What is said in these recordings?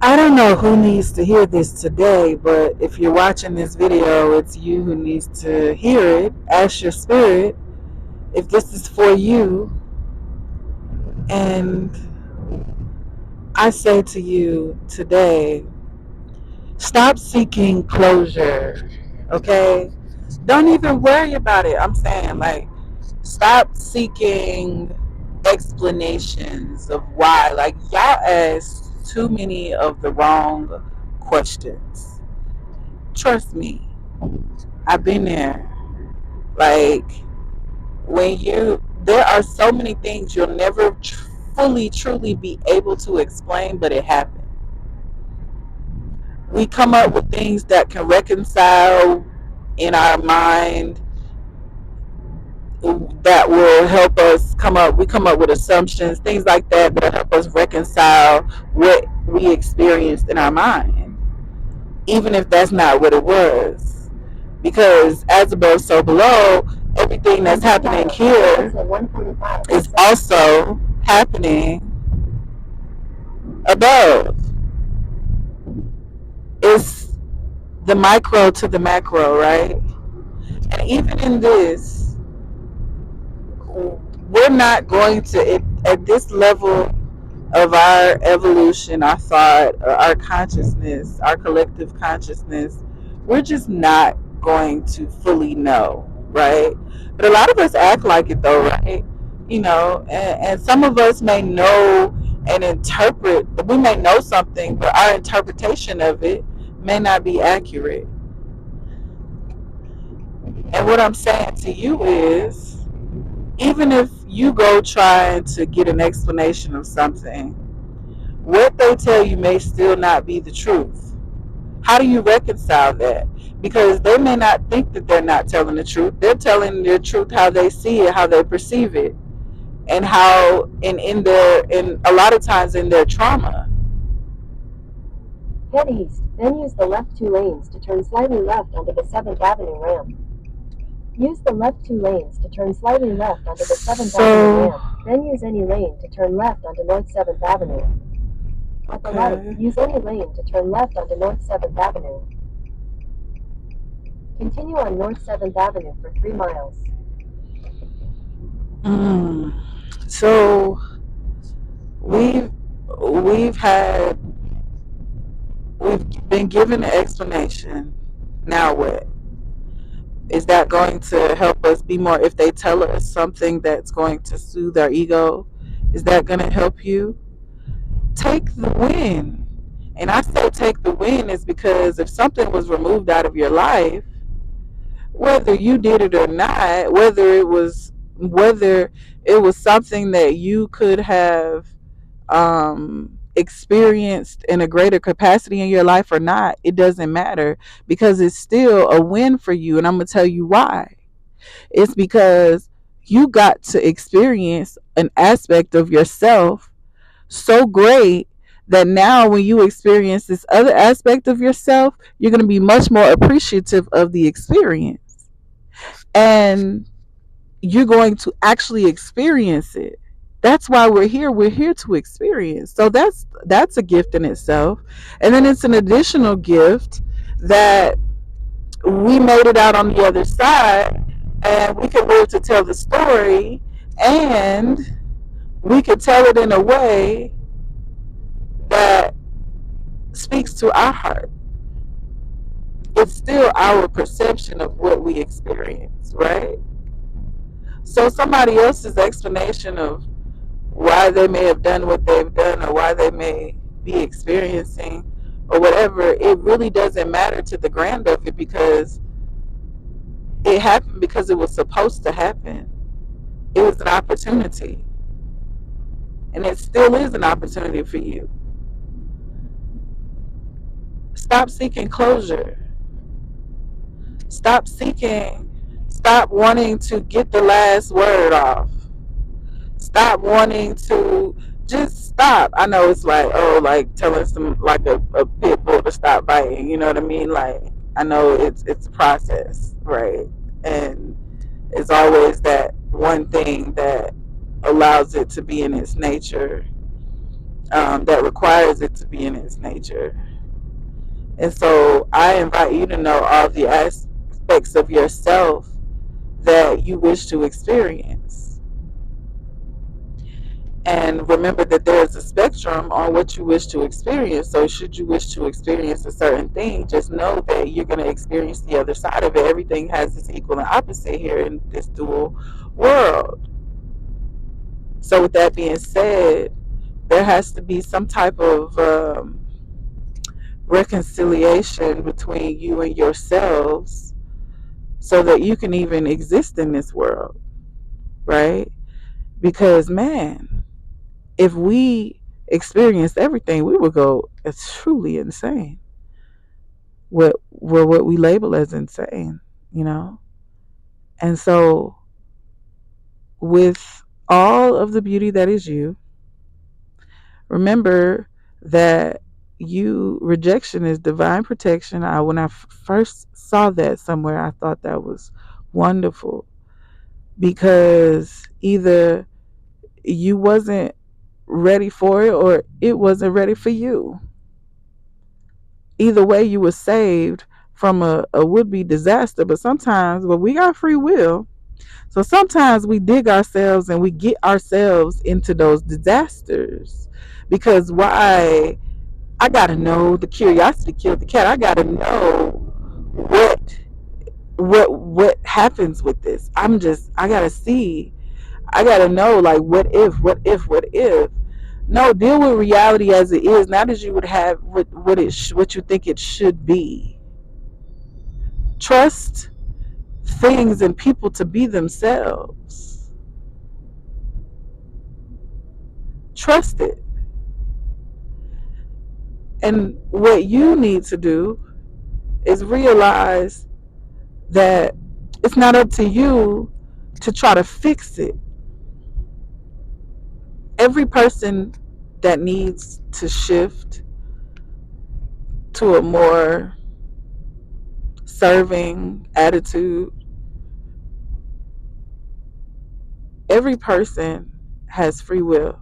I don't know who needs to hear this today, but if you're watching this video, it's you who needs to hear it. Ask your spirit if this is for you. And I say to you today, stop seeking closure, okay? Don't even worry about it. I'm saying, like, stop seeking explanations of why. Like, y'all ask too many of the wrong questions. Trust me, I've been there. Like, there are so many things you'll never fully, truly be able to explain, but it happened. We come up with things that can reconcile in our mind, that will help us we come up with assumptions, things like that that help us reconcile what we experienced in our mind, even if that's not what it was. Because as above, so below, everything that's happening here is also happening above. It's the micro to the macro, right? And even in this, we're not going to, at this level of our evolution, our thought, our consciousness, our collective consciousness, we're just not going to fully know, right? But a lot of us act like it though, right? And some of us may know and interpret, we may know something, but our interpretation of it may not be accurate. And what I'm saying to you is, even if you go trying to get an explanation of something, what they tell you may still not be the truth. How do you reconcile that? Because they may not think that they're not telling the truth. They're telling the truth how they see it, how they perceive it, and how in a lot of times in their trauma. Head east, then use the left 2 lanes to turn slightly left onto the 7th Avenue ramp. Use the left 2 lanes to turn slightly left onto the 7th Avenue ramp. Then use any lane to turn left onto North 7th Avenue. At the light, use any lane to turn left onto North 7th Avenue. Continue on North 7th Avenue for 3 miles. So we've we've had we've been given an explanation. Now what? Is that going to help us be more? If they tell us something that's going to soothe our ego, is that going to help you? Take the win. And I say take the win is because if something was removed out of your life, whether you did it or not, whether it was something that you could have experienced in a greater capacity in your life or not, it doesn't matter, because it's still a win for you. And I'm going to tell you why. It's because you got to experience an aspect of yourself so great that now when you experience this other aspect of yourself, you're going to be much more appreciative of the experience. And you're going to actually experience it. That's why we're here. We're here to experience. So that's a gift in itself. And then it's an additional gift that we made it out on the other side, and we can live to tell the story, and we could tell it in a way that speaks to our heart. It's still our perception of what we experience, right? So somebody else's explanation of why they may have done what they've done, or why they may be experiencing or whatever, it really doesn't matter to the grand of it, because it happened because it was supposed to happen. It was an opportunity, and it still is an opportunity for you. Stop seeking closure. Stop wanting to get the last word off. Stop wanting to just stop. I know it's like, oh, like telling some, like a pit bull to stop biting. You know what I mean? Like, I know it's a process, right? And it's always that one thing that allows it to be in its nature. that requires it to be in its nature. And so I invite you to know all the aspects of yourself that you wish to experience. And remember that there is a spectrum on what you wish to experience. So, should you wish to experience a certain thing, just know that you're going to experience the other side of it. Everything has its equal and opposite here in this dual world. So, with that being said, there has to be some type of reconciliation between you and yourselves so that you can even exist in this world, right? Because, man, if we experienced everything, we would go, it's truly insane. What we label as insane, you know? And so, with all of the beauty that is you, remember that you rejection is divine protection. When I first saw that somewhere, I thought that was wonderful because either you wasn't ready for it or it wasn't ready for you. Either way, you were saved from a would-be disaster. But sometimes, well, we got free will, so sometimes we dig ourselves and we get ourselves into those disasters. Because why? I gotta know. The curiosity killed the cat. I gotta know what what happens with this. I gotta see. I gotta know, like, what if. No, deal with reality as it is, not as you would have what you think it should be. Trust things and people to be themselves. Trust it. And what you need to do is realize that it's not up to you to try to fix it. Every person that needs to shift to a more serving attitude, every person has free will.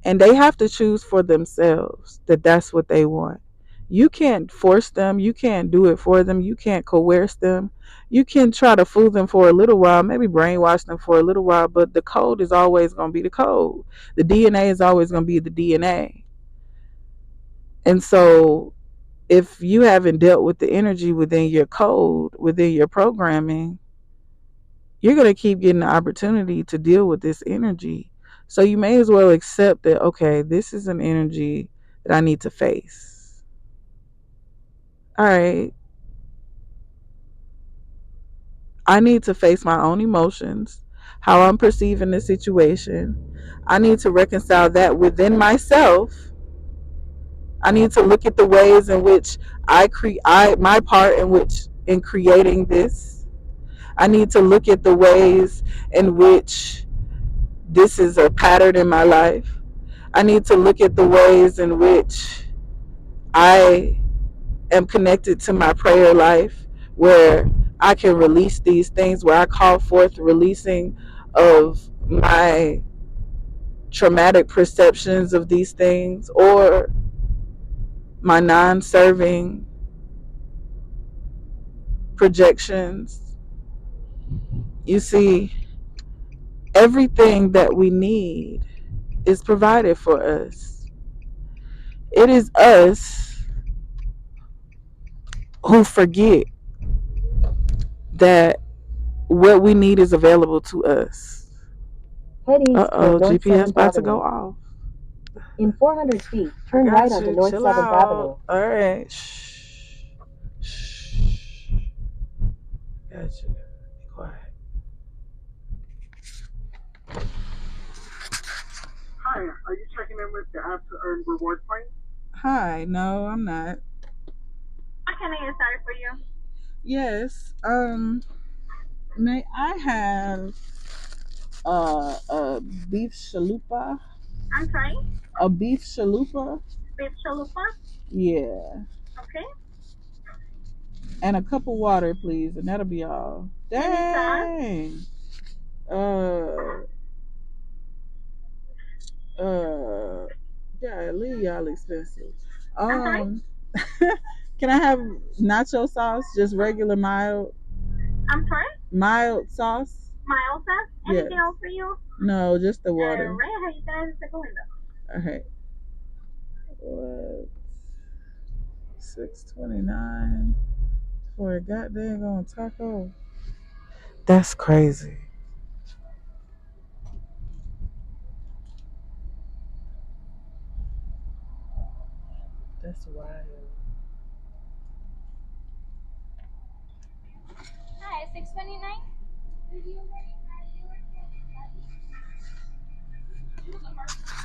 And they have to choose for themselves that that's what they want. You can't force them, you can't do it for them, you can't coerce them. You can try to fool them for a little while, maybe brainwash them for a little while, but the code is always going to be the code. The DNA is always going to be the DNA. And so if you haven't dealt with the energy within your code, within your programming, you're going to keep getting the opportunity to deal with this energy. So you may as well accept that, okay, this is an energy that I need to face. All right, I need to face my own emotions, how I'm perceiving the situation. I need to reconcile that within myself. I need to look at the ways in which I create my part in creating this. I need to look at the ways in which this is a pattern in my life. I need to look at the ways in which I am connected to my prayer life, where I can release these things, where I call forth releasing of my traumatic perceptions of these things, or my non serving projections. You see, everything that we need is provided for us. It is us who forget that what we need is available to us. Head east toward North GPS 7th about to go Avenue. off. In 400 feet, I turn right got onto you. North Chill 7th out. Avenue. All right. Shh. Shh. Got you. Be quiet. Hi, are you checking in with the app to earn reward points? Hi. No, I'm not. What can I get started for you? Yes. May I have a beef chalupa? I'm sorry? A beef chalupa? Beef chalupa? Yeah. Okay. And a cup of water, please, and that'll be all. Any sauce? Dang. Uh, y'all expensive. I'm sorry? Can I have nacho sauce, just regular I'm sorry? mild sauce? Mild sauce? Yes. Anything else for you? No, just the water. Right, how you guys are going though? Okay. What? 6.29 for a goddamn taco. That's crazy. That's wild. Hi, 629.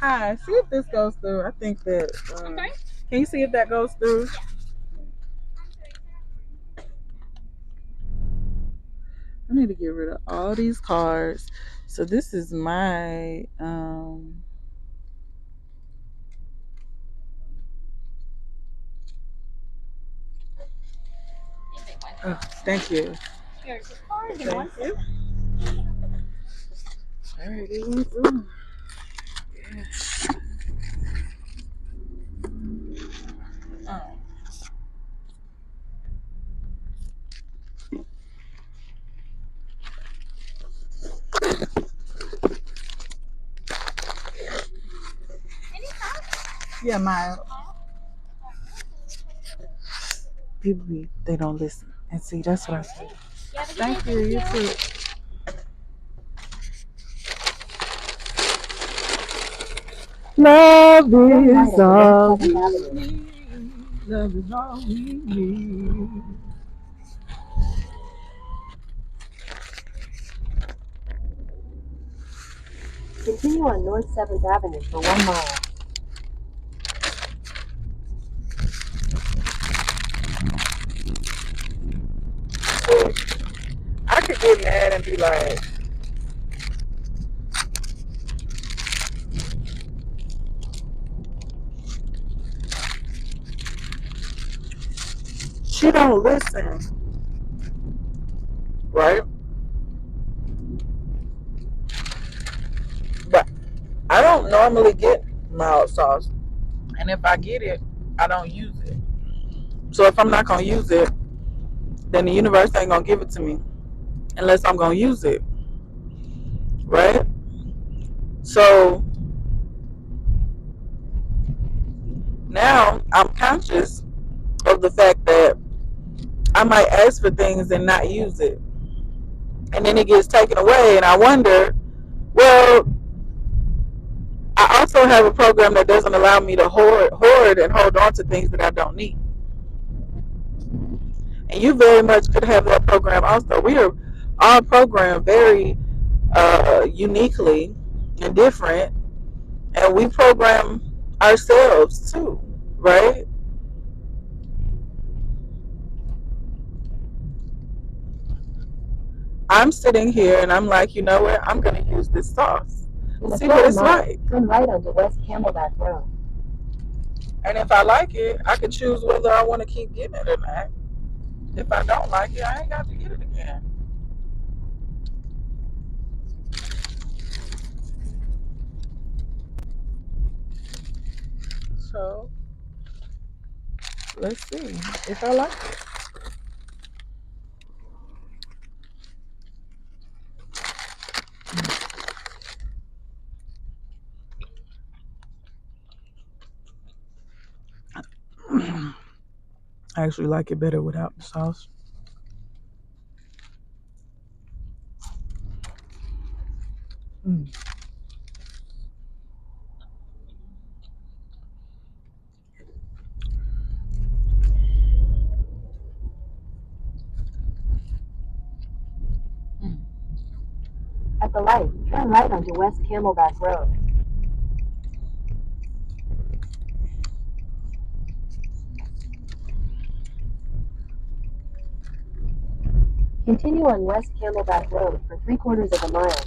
Hi, see if this goes through. I think that. I'm sorry? Can you see if that goes through? I need to get rid of all these cards. So this is my oh, thank you. Here's the card. Give me one Thank second. you. All right, it went through. Oh. Any sauce? Yeah, my people they don't listen. And see, that's what I said. You have a good Thank day. you, Thank you you. too. Love Turn right is onto West all 7th we Avenue. need. Love is all we need. Continue on North 7th Avenue for 1 mile. I could get mad and be like, she don't listen, right? But I don't normally get mild sauce. And if I get it, I don't use it. So if I'm not gonna use it, then the universe ain't gonna give it to me unless I'm gonna use it, right? So now I'm conscious of the fact that I might ask for things and not use it. And then it gets taken away, and I wonder, well, I also have a program that doesn't allow me to hoard and hold on to things that I don't need. And you very much could have that program also. We are all programmed very uniquely and different, and we program ourselves too, right? I'm sitting here and I'm like, you know what? I'm going to use this sauce. In a See what quarter it's mile, like. turn right onto West Camelback Road. And if I like it, I can choose whether I want to keep getting it or not. If I don't like it, I ain't got to get it again. So let's see if I like it. I actually like it better without the sauce. Mm. Mm. At the light, turn right onto West Camelback Road. Continue on West Camelback Road for 3/4 of a mile.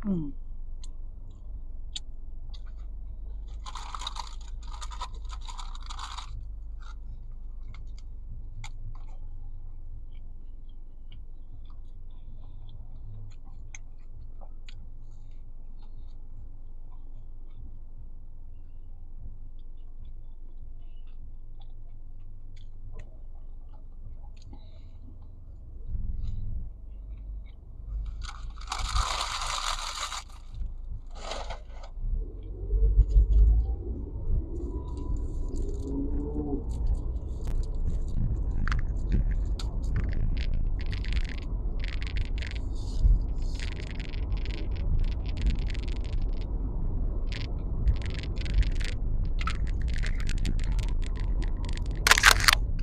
Hmm.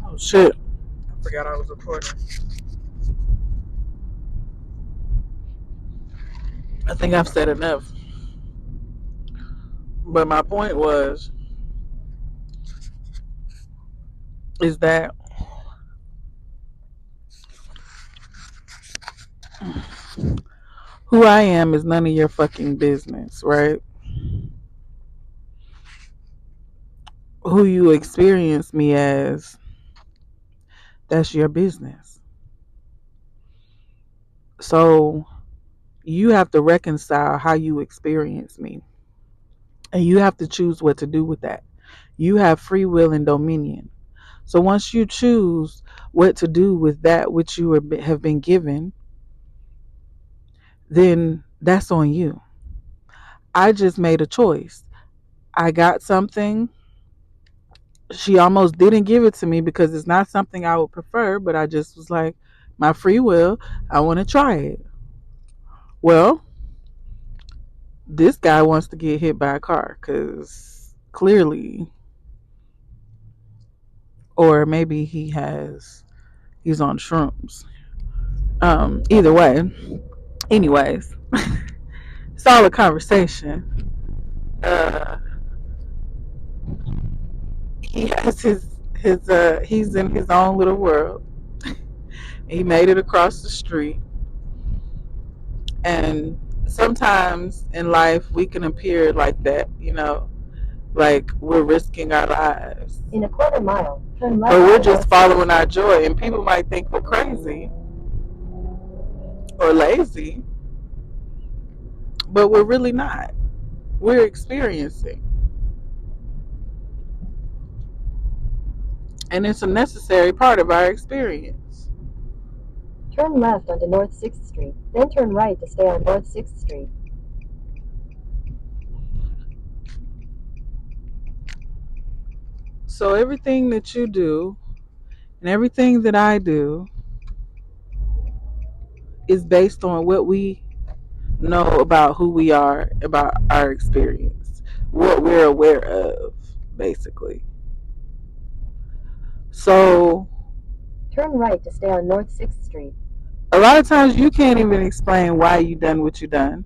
Oh shit! I forgot I was recording. I think I've said enough. But my point is that who I am is none of your fucking business, right? Who you experience me as, that's your business. So you have to reconcile how you experience me. And you have to choose what to do with that. You have free will and dominion. So once you choose what to do with that which you have been given, then that's on you. I just made a choice. I got something. She almost didn't give it to me because it's not something I would prefer, but I just was like, my free will, I want to try it. Well, this guy wants to get hit by a car because clearly, or maybe he's on shrooms. Either way, anyways, it's all a conversation. Uh, he has his he's in his own little world. He made it across the street, and sometimes in life we can appear like that, like we're risking our lives. In a quarter mile, turn left. Or we're just following our joy, and people might think we're crazy or lazy, but we're really not. We're experiencing, and it's a necessary part of our experience. Turn left onto North 6th Street, then turn right to stay on North 6th Street. So everything that you do and everything that I do is based on what we know about who we are, about our experience, what we're aware of, basically. So Turn right to stay on North 6th Street. a lot of times you can't even explain why you done what you done.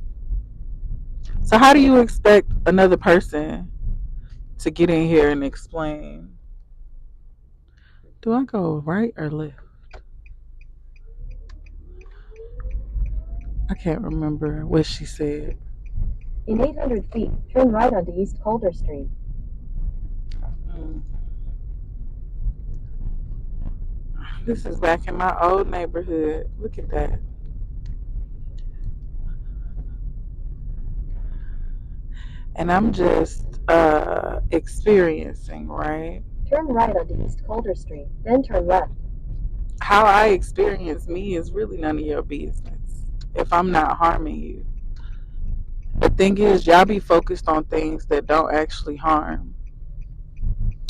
So how do you expect another person to get in here and explain? Do I go right or left? I can't remember what she said. In 800 feet, turn right onto East Calder Street. Mm. This is back in my old neighborhood. Look at that. And I'm just experiencing, right? Turn right onto East Calder Street, then turn left. How I experience me is really none of your business if I'm not harming you. The thing is, y'all be focused on things that don't actually harm.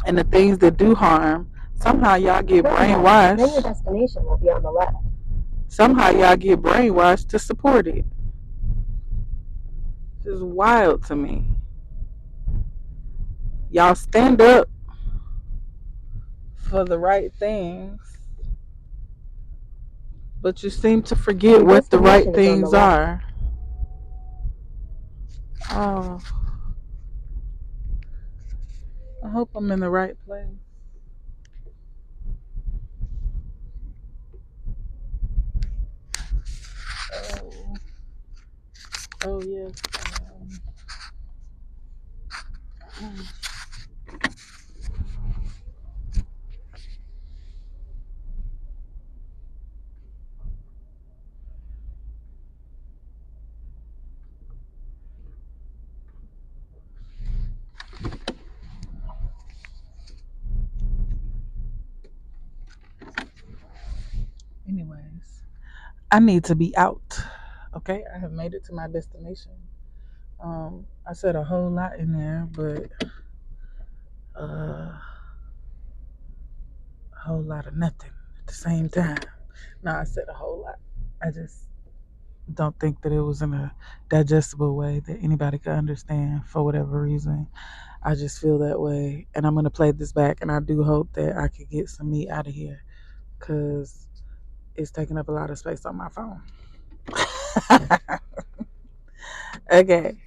And the things that do harm, somehow y'all get Turn left, then your brainwashed. destination will be on the left. Somehow y'all get brainwashed to support it. It's wild to me. Y'all stand up for the right things, but you seem to forget Your what the right destination is on the things left. are. Oh, I hope I'm in the right place. Oh, oh yeah. Yes. Anyways, I need to be out. Okay, I have made it to my destination. I said a whole lot in there, but a whole lot of nothing at the same time. No, I said a whole lot. I just don't think that it was in a digestible way that anybody could understand for whatever reason. I just feel that way, and I'm gonna play this back, and I do hope that I could get some meat out of here because it's taking up a lot of space on my phone. Okay.